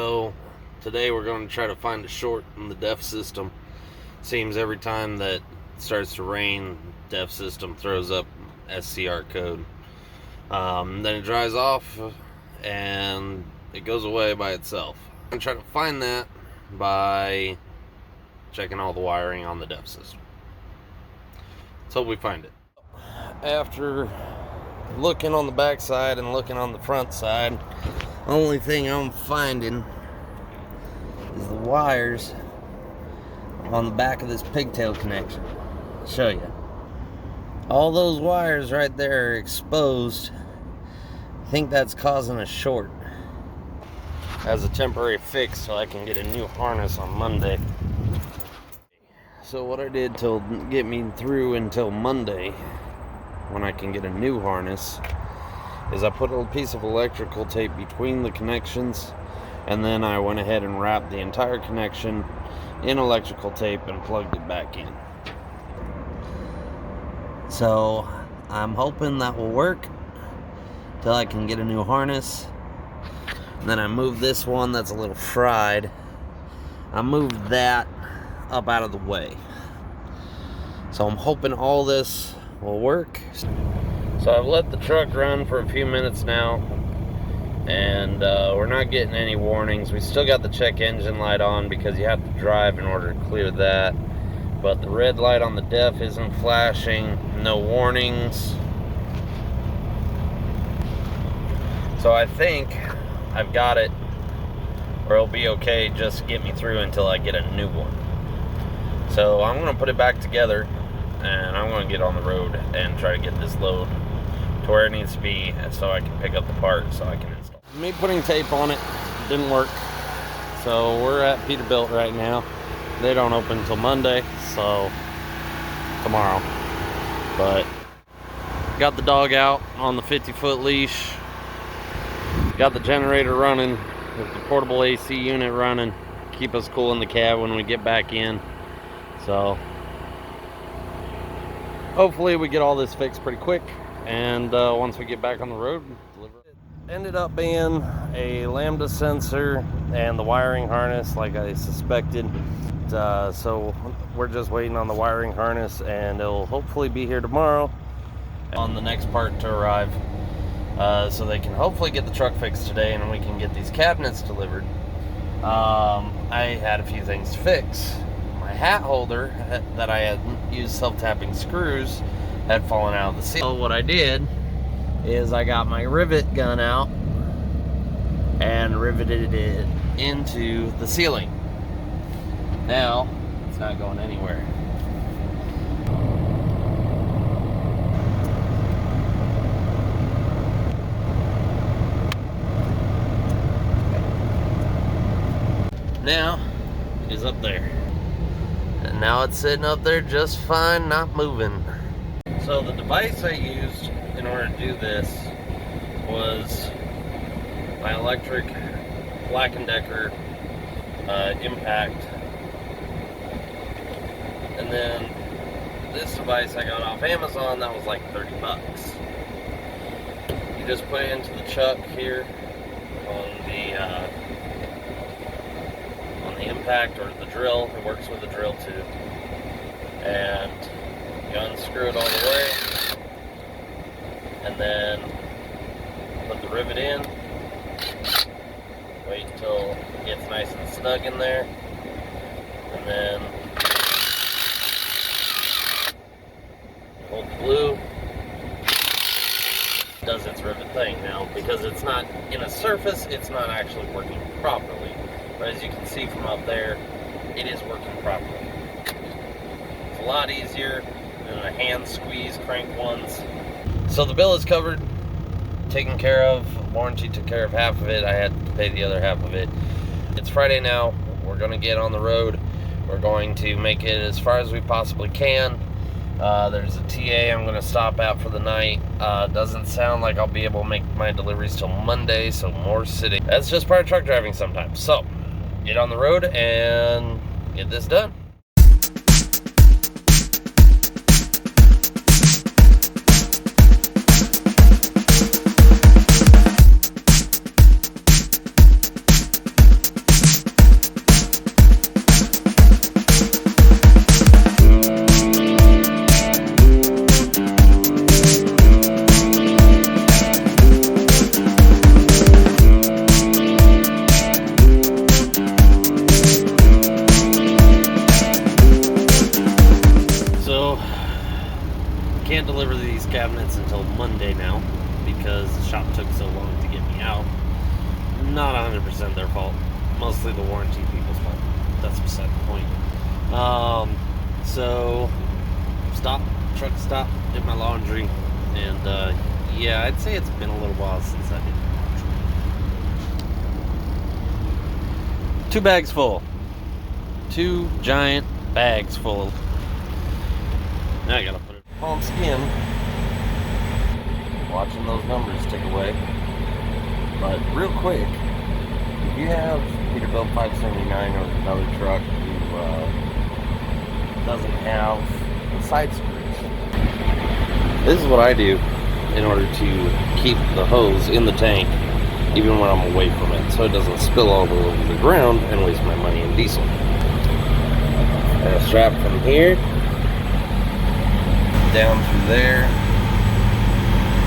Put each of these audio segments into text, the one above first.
So today we're going to try to find a short in the DEF system. Seems every time that it starts to rain, DEF system throws up SCR code. Then it dries off and it goes away by itself. I'm going to try to find that by checking all the wiring on the DEF system. Let's hope we find it. After looking on the back side and looking on the front side, the only thing I'm finding is the wires on the back of this pigtail connection. I'll show you. All those wires right there are exposed. I think that's causing a short. As a temporary fix so I can get a new harness on Monday. So what I did to get me through until Monday, when I can get a new harness, is I put a piece of electrical tape between the connections, and then I went ahead and wrapped the entire connection in electrical tape and plugged it back in. So I'm hoping that will work till I can get a new harness. And then I moved this one that's a little fried. I moved that up out of the way. So I'm hoping all this will work. So I've let the truck run for a few minutes now, and we're not getting any warnings. We still got the check engine light on because you have to drive in order to clear that. But the red light on the DEF isn't flashing, no warnings. So I think I've got it, or it'll be okay, just get me through until I get a new one. So I'm going to put it back together, and I'm going to get on the road and try to get this load to where it needs to be so I can pick up the part so I can install. Me putting tape on it didn't work, so we're at Peterbilt right now. They don't open until Monday, so tomorrow. But got the dog out on the 50-foot leash. Got the generator running with the portable AC unit running. Keep us cool in the cab when we get back in. So hopefully we get all this fixed pretty quick, and once we get back on the road, deliver it. Ended up being a Lambda sensor and the wiring harness like I suspected. So we're just waiting on the wiring harness, and it'll hopefully be here tomorrow on the next part to arrive, so they can hopefully get the truck fixed today and we can get these cabinets delivered. I had a few things to fix. My hat holder that I had used self-tapping screws had fallen out of the seal. So what I did is I got my rivet gun out and riveted it into the ceiling. Now it's not going anywhere. Now it is up there. And now it's sitting up there just fine, not moving. So the device I used in order to do this was my electric Black & Decker impact. And then this device I got off Amazon, that was like 30 bucks. You just put it into the chuck here on the impact or the drill. It works with the drill too. And you unscrew it all the way, and then put the rivet in. Wait until it gets nice and snug in there, and then hold the glue. Does its rivet thing. Now, because it's not in a surface, it's not actually working properly. But as you can see from up there, it is working properly. It's a lot easier than the hand squeeze crank ones. So the bill is covered, taken care of. Warranty took care of half of it. I had to pay the other half of it. It's Friday now. We're going to get on the road. We're going to make it as far as we possibly can. There's a TA I'm going to stop at for the night. Doesn't sound like I'll be able to make my deliveries till Monday, so more sitting. That's just part of truck driving sometimes. So get on the road and get this done. these cabinets until Monday now because the shop took so long to get me out. Not 100% their fault. Mostly the warranty people's fault. That's beside the point. So, truck stop, did my laundry, and yeah, I'd say it's been a little while since I did laundry. 2 bags full. 2 giant bags full. Now I gotta put it on skin. Watching those numbers tick away. But real quick, if you have Peterbilt 579 or another truck who doesn't have the side screws, this is what I do in order to keep the hose in the tank even when I'm away from it, so it doesn't spill all over the ground and waste my money in diesel. And a strap from here down through there,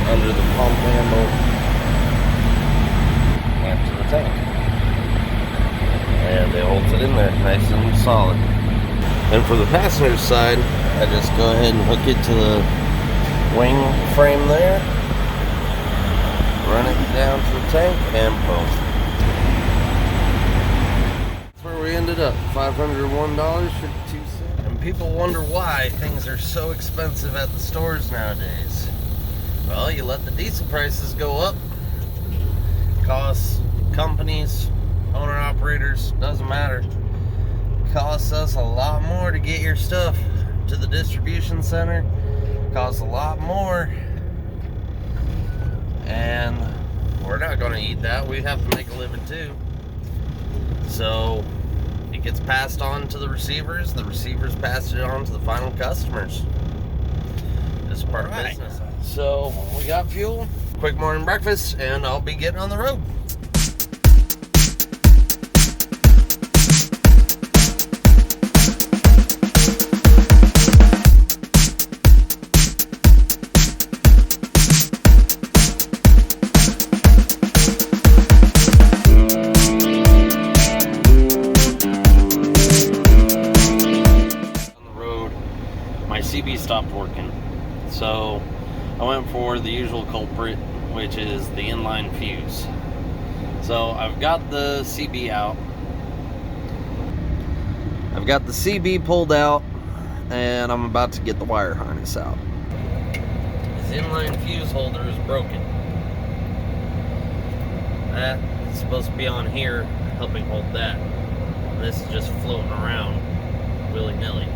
under the pump handle, back to the tank. And it holds it in there nice and solid. And for the passenger side, I just go ahead and hook it to the wing frame there, run it down to the tank, and boom. That's where we ended up, $501.52. And people wonder why things are so expensive at the stores nowadays. Well, you let the diesel prices go up. Costs companies, owner-operators, doesn't matter. Costs us a lot more to get your stuff to the distribution center. Costs a lot more. And we're not going to eat that. We have to make a living too. So it gets passed on to the receivers. The receivers pass it on to the final customers. It's part of business. So we got fuel, quick morning breakfast, and I'll be getting on the road. CB stopped working, so I went for the usual culprit, which is the inline fuse. So I've got the CB out. I've got the CB pulled out, and I'm about to get the wire harness out. This inline fuse holder is broken. That's supposed to be on here, helping hold that. This is just floating around willy-nilly.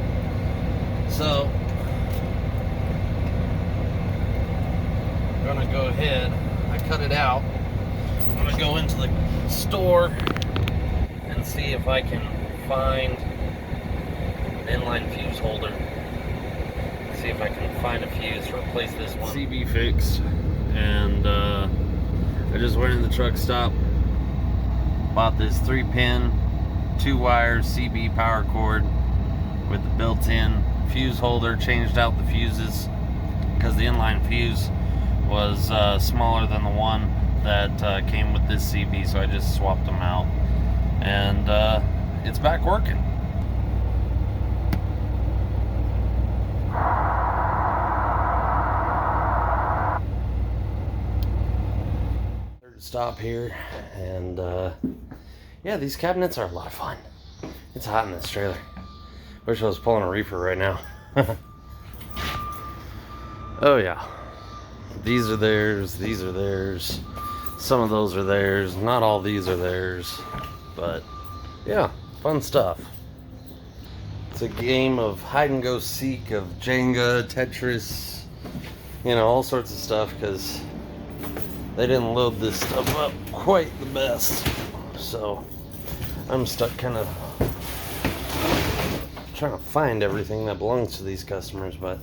So I'm gonna go ahead, I cut it out. I'm gonna go into the store and see if I can find an inline fuse holder. See if I can find a fuse to replace this one. CB fixed, and I just went in the truck stop, bought this 3-pin, 2-wire CB power cord with the built-in fuse holder. Changed out the fuses because the inline fuse was smaller than the one that came with this CB, so I just swapped them out, and it's back working. Third stop here, and yeah, these cabinets are a lot of fun. It's hot in this trailer. Wish I was pulling a reefer right now. Oh yeah. These are theirs, these are theirs. Some of those are theirs. Not all these are theirs. But yeah, fun stuff. It's a game of hide and go seek, of Jenga, Tetris, you know, all sorts of stuff, because they didn't load this stuff up quite the best. So I'm stuck kind of trying to find everything that belongs to these customers, but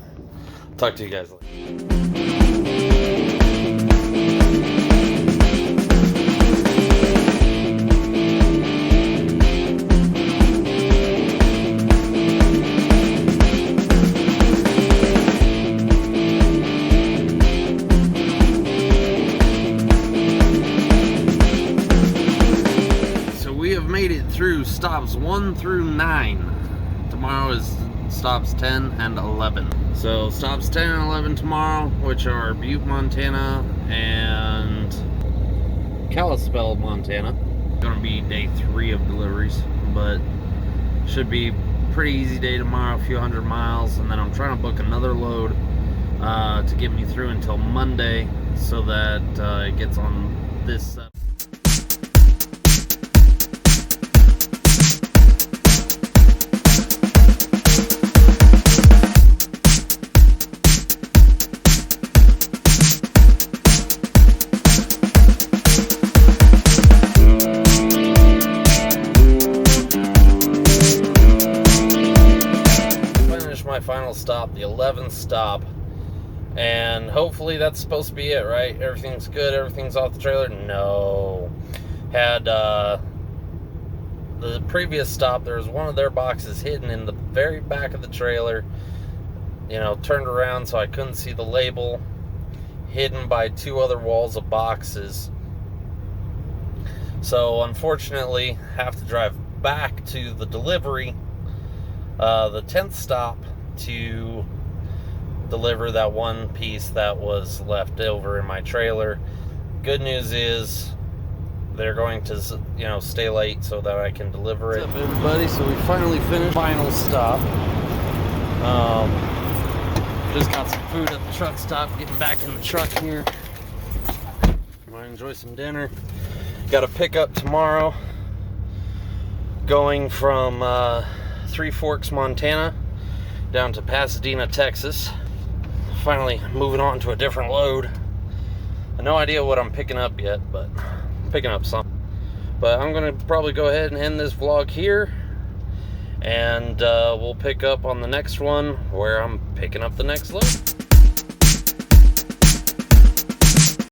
I'll talk to you guys later. So we have made it through stops 1 through 9. Tomorrow is stops 10 and 11. So stops 10 and 11 tomorrow, which are Butte, Montana, and Kalispell, Montana. Gonna be day 3 of deliveries, but should be pretty easy day tomorrow, a few hundred miles, and then I'm trying to book another load to get me through until Monday, so that it gets on this. My final stop, the 11th stop, and hopefully that's supposed to be it, right? Everything's good, everything's off the trailer. No, had the previous stop, there was one of their boxes hidden in the very back of the trailer, you know, turned around so I couldn't see the label, hidden by 2 other walls of boxes. So unfortunately have to drive back to the delivery, the 10th stop, to deliver that one piece that was left over in my trailer. Good news is they're going to, you know, stay late so that I can deliver it. What's up, everybody? So we finally finished final stop. Just got some food at the truck stop, getting back in the truck here. Might enjoy some dinner. Got a pickup tomorrow going from Three Forks, Montana, down to Pasadena, Texas. Finally moving on to a different load. I have no idea what I'm picking up yet, but I'm picking up something. But I'm gonna probably go ahead and end this vlog here, and we'll pick up on the next one where I'm picking up the next load.